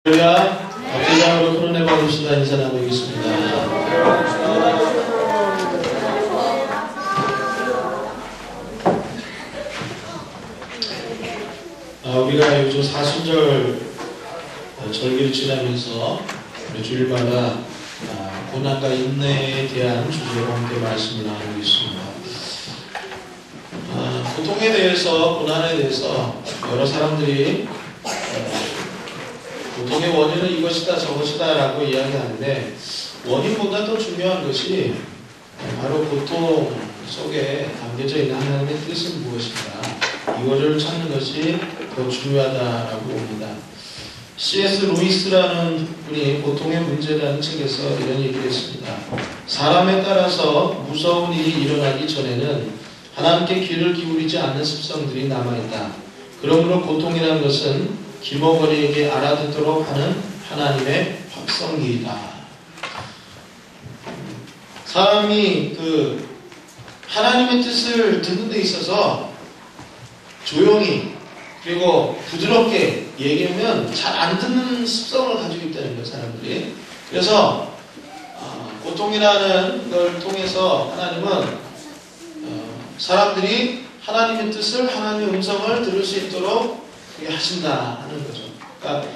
할렐루야. 앞뒤장으로 코로나 받으시다 인사 나누겠습니다. 우리가 요즘 사순절 절기를 지나면서 주일마다 고난과 인내에 대한 주제로 함께 말씀을 나누고 있습니다. 고통에 대해서, 고난에 대해서 여러 사람들이 고통의 원인은 이것이다 저것이다 라고 이야기하는데, 원인보다 더 중요한 것이 바로 고통 속에 담겨져 있는 하나님의 뜻은 무엇인가, 이거를 찾는 것이 더 중요하다라고 봅니다. C.S. 루이스라는 분이 고통의 문제라는 책에서 이런 얘기를 했습니다. 사람에 따라서 무서운 일이 일어나기 전에는 하나님께 귀를 기울이지 않는 습성들이 남아있다. 그러므로 고통이라는 것은 기머거리에게 알아듣도록 하는 하나님의 확성기이다. 사람이 하나님의 뜻을 듣는 데 있어서 조용히 그리고 부드럽게 얘기하면 잘 안 듣는 습성을 가지고 있다는 거예요, 사람들이. 그래서 고통이라는 걸 통해서 하나님은 사람들이 하나님의 뜻을, 하나님의 음성을 들을 수 있도록 하신다 하는 거죠. 그러니까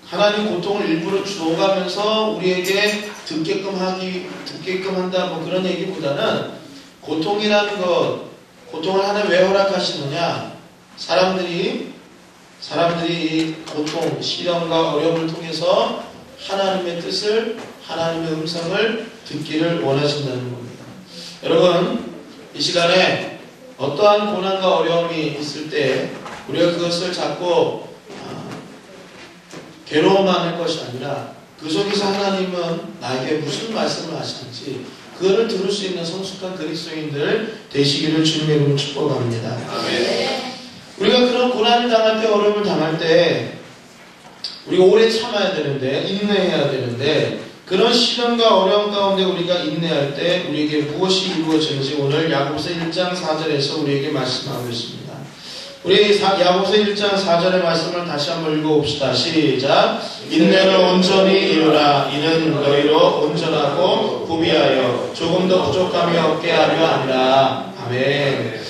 하나님 고통을 일부러 주어가면서 우리에게 듣게끔 한다 뭐 그런 얘기보다는, 고통이라는 것, 고통을 하나님 왜 허락하시느냐, 사람들이 이 고통, 시련과 어려움을 통해서 하나님의 뜻을, 하나님의 음성을 듣기를 원하신다는 겁니다. 여러분, 이 시간에 어떠한 고난과 어려움이 있을 때 우리가 그것을 자꾸 괴로워만 할 것이 아니라 그 속에서 하나님은 나에게 무슨 말씀을 하시는지 그거를 들을 수 있는 성숙한 그리스도인들 되시기를 주님의 이름으로 축복합니다. 아멘. 우리가 그런 고난을 당할 때, 어려움을 당할 때 우리가 오래 참아야 되는데, 인내해야 되는데, 그런 시련과 어려움 가운데 우리가 인내할 때 우리에게 무엇이 이루어지는지 오늘 야고보서 1장 4절에서 우리에게 말씀하고 있습니다. 우리 야고보서 1장 4절의 말씀을 다시 한번 읽어봅시다. 시작. 인내를 온전히 이루라. 이는 너희로 온전하고 구비하여 조금도 부족함이 없게 하려 함이라. 아멘.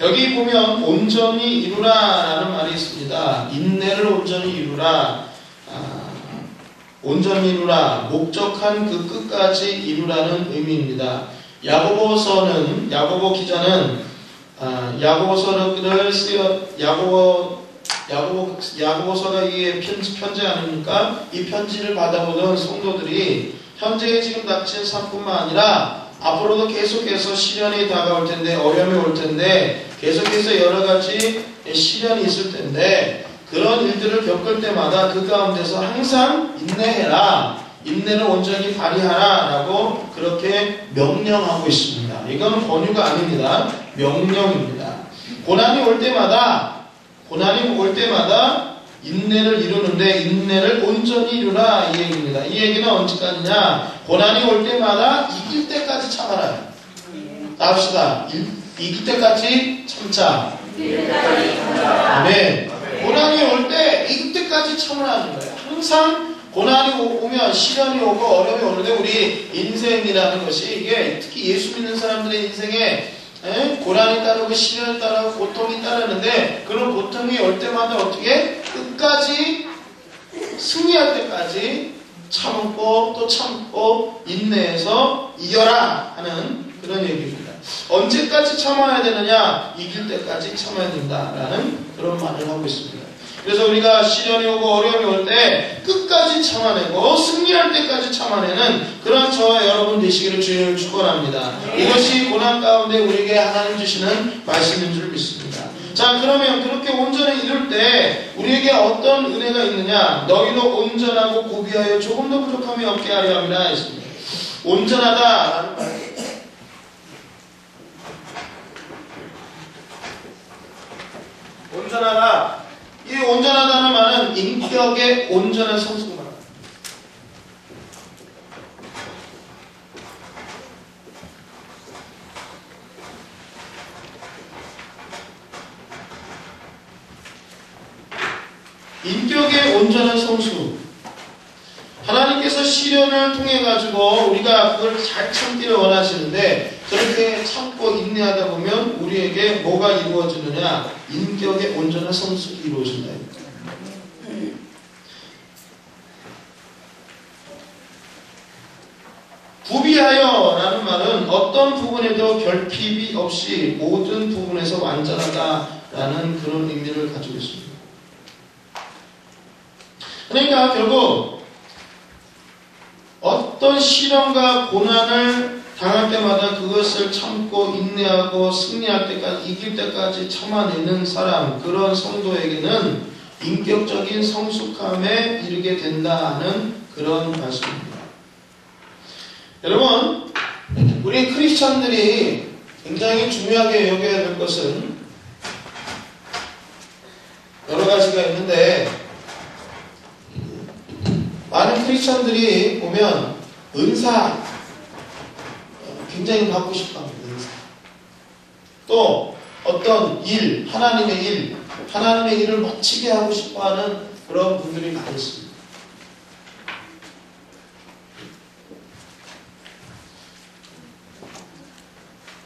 여기 보면 온전히 이루라 라는 말이 있습니다. 인내를 온전히 이루라. 온전히 이루라. 목적한 그 끝까지 이루라는 의미입니다. 야고보 기자는 야고보서가 이게 편지 아닙니까? 이 편지를 받아보던 성도들이 현재에 지금 닥친 삶뿐만 아니라 앞으로도 계속해서 시련이 다가올 텐데, 어려움이 올 텐데, 계속해서 여러 가지 시련이 있을 텐데, 그런 일들을 겪을 때마다 그 가운데서 항상 인내해라, 인내를 온전히 발휘하라 라고 그렇게 명령하고 있습니다. 이건 권유가 아닙니다. 명령입니다. 고난이 올 때마다 인내를 이루는데, 인내를 온전히 이루라 이 얘기입니다. 이 얘기는 언제까지냐? 고난이 올 때마다 이길 때까지 참아라. 나옵시다. 이길 때까지 참자. 아멘. 고난이 올 때 이길 때까지 참으라는 거예요. 항상 고난이 오면, 시련이 오고 어려움이 오는데, 우리 인생이라는 것이, 이게 특히 예수 믿는 사람들의 인생에 고난이 따르고 시련이 따르고 고통이 따르는데, 그런 고통이 올 때마다 어떻게 끝까지 승리할 때까지 참고 또 참고 인내해서 이겨라 하는 그런 얘기입니다. 언제까지 참아야 되느냐? 이길 때까지 참아야 된다라는 그런 말을 하고 있습니다. 그래서 우리가 시련이 오고 어려움이 올 때 끝까지 참아내고 승리할 때까지 참아내는 그런 저와 여러분 되시기를 주님을 축원합니다. 이것이 고난 가운데 우리에게 하나님 주시는 말씀인 줄 믿습니다. 자, 그러면 그렇게 온전히 이룰 때 우리에게 어떤 은혜가 있느냐? 너희도 온전하고 구비하여 조금도 부족함이 없게 하려 함이라 했습니다. 온전하다라는 말. 온전하다. 이 온전하다는 말은 인격의 온전한 성숙을 말합니다. 인격의 인격의 온전한 성수. 하나님께서 시련을 통해 가지고 우리가 그걸 잘 참기를 원하시는데 그렇게 참고 인내하다 보면 우리에게 뭐가 이루어지느냐? 인격의 온전한 성숙이 이루어진다. 부비하여라는 말은 어떤 부분에도 결핍이 없이 모든 부분에서 완전하다라는 그런 의미를 가지고 있습니다. 그러니까 결국 어떤 시련과 고난을 당할 때마다 그것을 참고 인내하고 승리할 때까지, 이길 때까지 참아내는 사람, 그런 성도에게는 인격적인 성숙함에 이르게 된다는 그런 말씀입니다. 여러분, 우리 크리스찬들이 굉장히 중요하게 여겨야 될 것은 여러 가지가 있는데, 많은 크리스찬들이 보면 은사 굉장히 받고 싶어 합니다. 은사. 또 어떤 일, 하나님의 일을 멋지게 하고 싶어 하는 그런 분들이 많이 있습니다.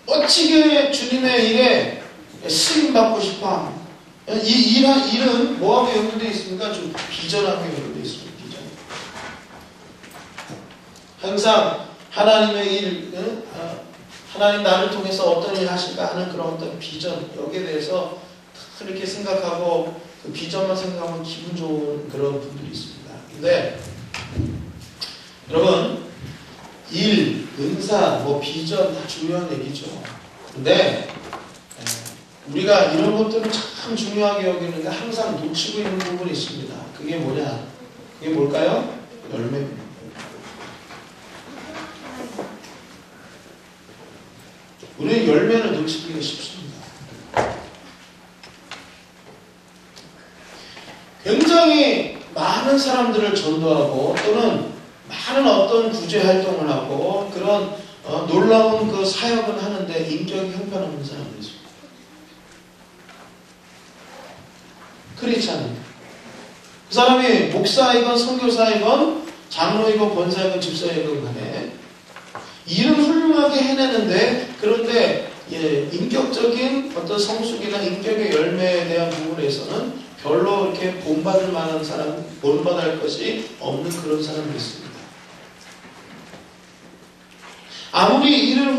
멋지게 주님의 일에 쓰임 받고 싶어 합니다. 이 일은 뭐하고 연결되어 있습니까? 좀 비전하고 연결되어 있습니다. 비전. 항상 하나님의 일, 하나님 나를 통해서 어떤 일을 하실까 하는 그런 어떤 비전, 여기에 대해서 그렇게 생각하고 그 비전만 생각하면 기분 좋은 그런 분들이 있습니다. 근데 여러분, 일, 은사, 비전 다 중요한 얘기죠. 근데 우리가 이런 것들을 참 중요하게 여기는데 항상 놓치고 있는 부분이 있습니다. 그게 뭐냐? 그게 뭘까요? 열매입니다. 우리는 열매를 놓치기가 쉽습니다. 굉장히 많은 사람들을 전도하고 또는 많은 어떤 구제 활동을 하고 그런 놀라운 그 사역을 하는데 인격이 형편없는 사람들이 있습니다. 크리스찬입니다. 그 사람이 목사이건 선교사이건 장로이건 권사이건 집사이건 간에 일은 훌륭하게 해내는데 그런데 인격적인 어떤 성숙이나 인격의 열매에 대한 부분에서는 별로 이렇게 본받을 만한 사람, 본받을 것이 없는 그런 사람이 있습니다. 아무리 일을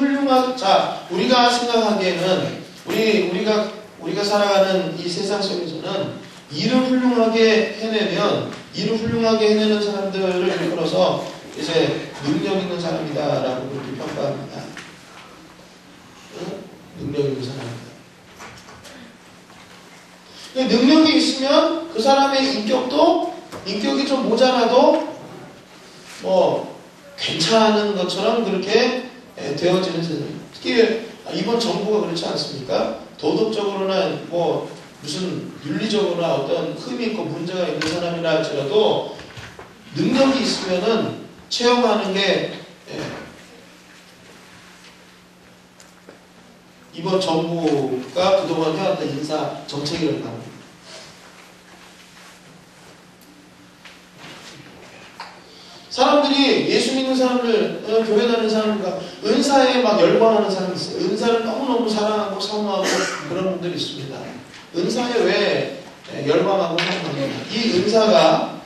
우리가 생각하기에는 우리가 살아가는 이 세상 속에서는 일을 훌륭하게 해내는 사람들을 일컬어서 이제 능력 있는 사람이다라고 그렇게 평가합니다. 능력 있는 사람이다. 능력이 있으면 그 사람의 인격이 좀 모자라도 괜찮은 것처럼 그렇게 되어지는 세상. 특히 이번 정부가 그렇지 않습니까? 도덕적으로나 무슨 윤리적으로나 어떤 흠이 있고 문제가 있는 사람이라 할지라도 능력이 있으면은 채용하는 게 이번 정부가 그동안 해왔던 인사 정책이라고 합니다. 사람들이 예수 믿는 사람들, 교회 다니는 사람들과 은사에 막 열광하는 사람이 있어요. 은사를 너무너무 사랑하고 사모하고 그런 분들이 있습니다. 은사에 왜 열광하고 사모합니까? 이 은사가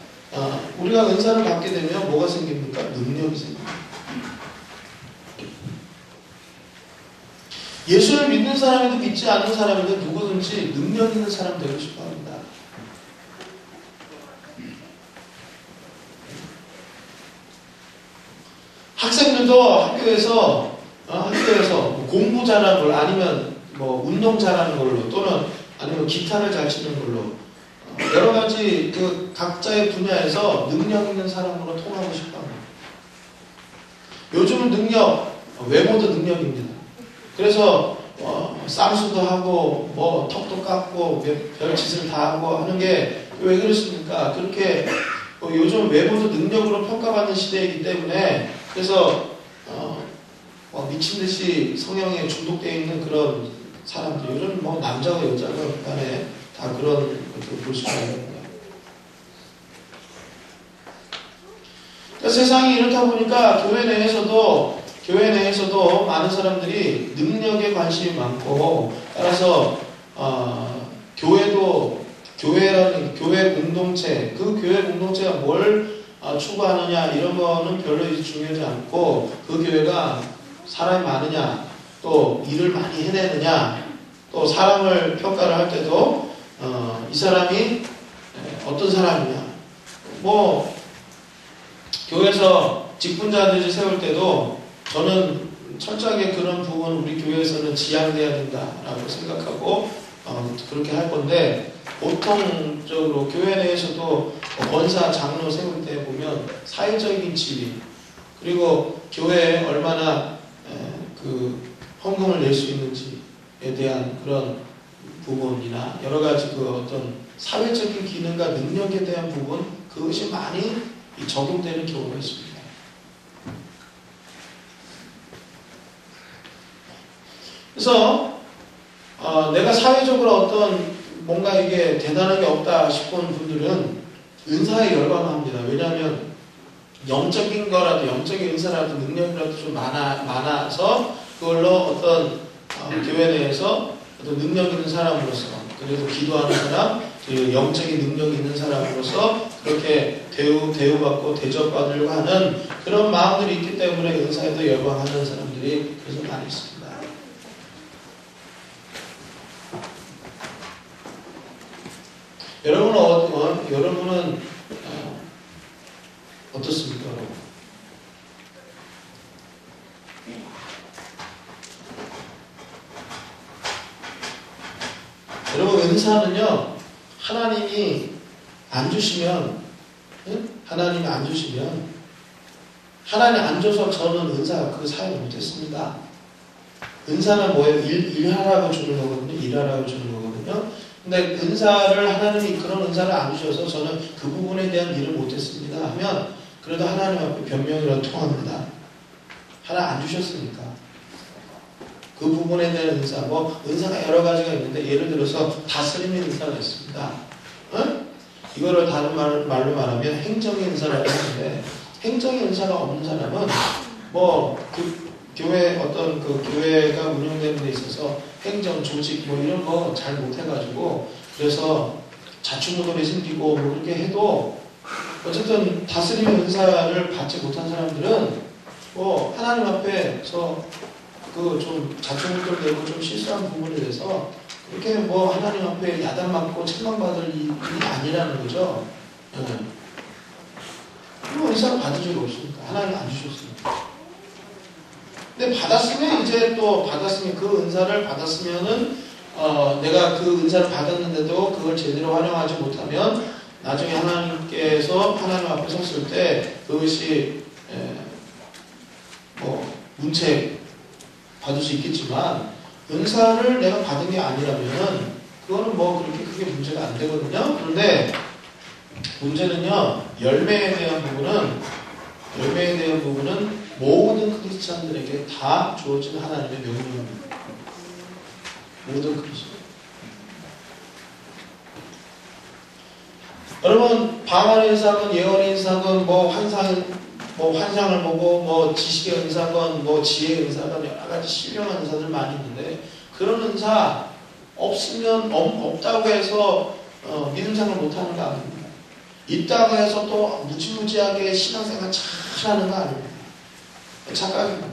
우리가 은사를 받게 되면 뭐가 생깁니까? 능력이 생깁니다. 예수를 믿는 사람이든 믿지 않는 사람이든 누구든지 능력 있는 사람 되고 싶어 합니다. 학생들도 학교에서 공부 잘하는 걸로 아니면 운동 잘하는 걸로 또는 아니면 기타를 잘 치는 걸로 여러 가지 그 각자의 분야에서 능력 있는 사람으로 통하고 싶어 합니다. 요즘은 외모도 능력입니다. 그래서 쌍수도 하고 턱도 깎고 별짓을 다 하고 하는 게 왜 그렇습니까? 그렇게 요즘 외모도 능력으로 평가받는 시대이기 때문에 그래서 미친듯이 성형에 중독되어 있는 그런 사람들 요즘 남자가 여자가 간에 다 그런 것을 볼 수가 있는 거예요. 세상이 이렇다 보니까 교회 내에서도 많은 사람들이 능력에 관심이 많고, 따라서 교회라는 교회 공동체, 그 교회 공동체가 뭘 추구하느냐 이런 거는 별로 중요하지 않고, 그 교회가 사람이 많으냐, 또 일을 많이 해내느냐, 또 사람을 평가를 할 때도 이 사람이 어떤 사람이냐, 뭐 교회에서 직분자들을 세울 때도 저는 철저하게 그런 부분 우리 교회에서는 지양돼야 된다라고 생각하고 그렇게 할 건데, 보통적으로 교회 내에서도 권사, 장로 세울 때 보면 사회적인 지위, 그리고 교회에 얼마나 그 헌금을 낼 수 있는지에 대한 그런 부분이나 여러 가지 그 어떤 사회적인 기능과 능력에 대한 부분, 그것이 많이 적용되는 경우가 있습니다. 그래서 내가 사회적으로 어떤 뭔가 이게 대단한 게 없다 싶은 분들은 은사에 열광합니다. 왜냐하면 영적인 거라도, 영적인 은사라도 능력이라도 좀 많아서 그걸로 어떤 교회 내에서 어떤 능력 있는 사람으로서, 그래도 기도하는 사람, 영적인 능력이 있는 사람으로서 그렇게 대우받고 대접받으려고 하는 그런 마음들이 있기 때문에 은사에도 열광하는 사람들이 그래서 많이 있습니다. 여러분은 어떻습니까? 여러분, 은사는요, 하나님이 안 주시면, 하나님 안 줘서 저는 은사 그 사역을 못했습니다. 은사는 뭐예요? 일하라고 주는 거거든요. 일하라고 주는 거거든요. 근데 은사를 하나님이 그런 은사를 안 주셔서 저는 그 부분에 대한 일을 못했습니다 하면, 그래도 하나님 앞에 변명이라도 통합니다. 하나 안 주셨으니까. 그 부분에 대한 은사, 은사가 여러 가지가 있는데, 예를 들어서 다스림의 은사가 있습니다. 이거를 다른 말로 말하면 행정의 은사라고 하는데, 행정의 은사가 없는 사람은 교회 어떤 그 교회가 운영되는 데 있어서 행정, 조직 이런 거 잘 못해가지고, 그래서 자충우돌이 생기고 그렇게 해도 어쨌든 다스림의 은사를 받지 못한 사람들은 하나님 앞에서 그 좀 자충우돌 되고 좀 실수한 부분에 대해서 그렇게 하나님 앞에 야단맞고 책망받을 일이 아니라는 거죠. 은사를 받은 적이 없으니까. 하나님 안 주셨으니까. 근데 받았으면 그 은사를 받았으면은 내가 그 은사를 받았는데도 그걸 제대로 활용하지 못하면 나중에 하나님께서 하나님 앞에 섰을 때 그것이 문책 받을 수 있겠지만, 은사를 내가 받은 게 아니라면은 그거는 그렇게 크게 문제가 안 되거든요. 그런데 문제는요, 열매에 대한 부분은 모든 크리스찬들에게 다 주어진 하나님의 명령입니다. 모든 크리스찬. 여러분, 방언의 은사건, 예언의 은사건, 환상을 보고, 지식의 은사건, 지혜의 은사건, 여러 가지 신령한 은사들 많이 있는데, 그런 은사 없다고 해서 믿음생활 못하는 거 아닙니다. 있다고 해서 또 무지무지하게 신앙생활 잘하는 거 아닙니다. 착각입니다.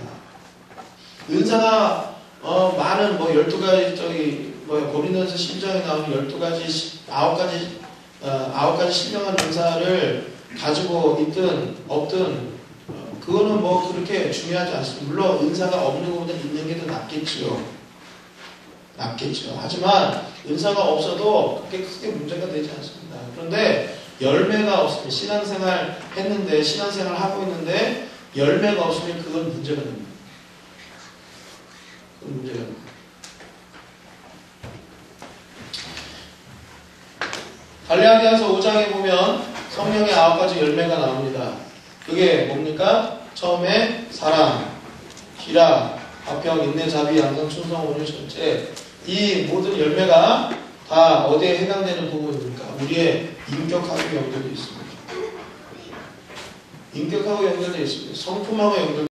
은사가 많은 12가지 고린도전서 12장에 나오는 12가지 9가지 신령한 은사를 가지고 있든 없든 그거는 그렇게 중요하지 않습니다. 물론 은사가 없는 것보다 있는 게 더 낫겠죠. 하지만 은사가 없어도 그렇게 크게 문제가 되지 않습니다. 그런데 열매가 없으면, 신앙생활 하고 있는데 열매가 없으면 그건 문제가 됩니다. 갈라디아서 5장에 보면 성령의 9가지 열매가 나옵니다. 그게 뭡니까? 처음에 사랑, 희락, 화평, 인내, 자비, 양선, 충성, 온유, 절제. 이 모든 열매가 다 어디에 해당되는 부분입니까? 우리의 인격하고 연결이 있습니다. 인격하고 연결되어 있습니다. 성품하고 연결.